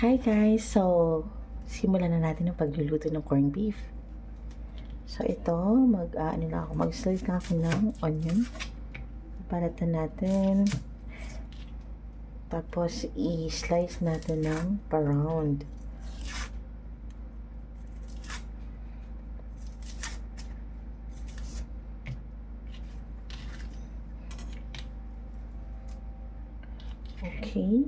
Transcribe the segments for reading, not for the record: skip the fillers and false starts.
Hi guys! So, simulan na natin ang pagluluto ng corned beef. So, ito, mag-slice na ako ng onion. Paratan natin. Tapos, i-slice natin ng pa-round. Okay.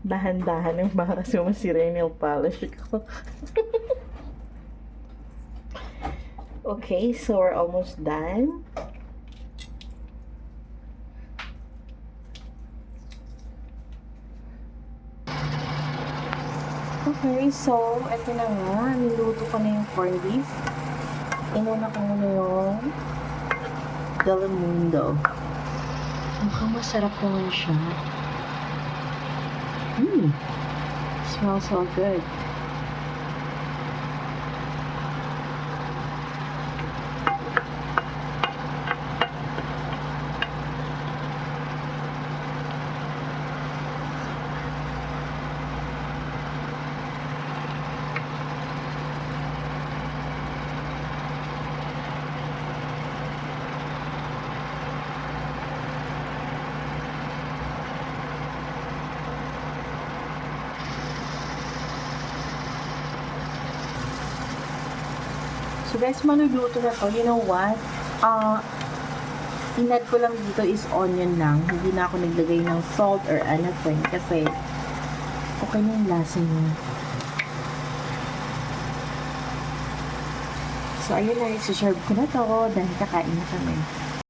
Dahan-dahan ng baka sumasira yung nail polish ko. Okay, so we're almost done. Okay, so ito na nga, niluto ko na yung corned beef. Inuna ko muna yung Galamundo. Mukhang masarap naman siya. Smells so good. So guys, maluluto na to. You know what? Inad ko lang dito is onion lang. Hindi na ako naglagay ng salt or anything kasi okay na yung lasa niya. So ayun na, isi-serve ko na to dahil kakain na kami.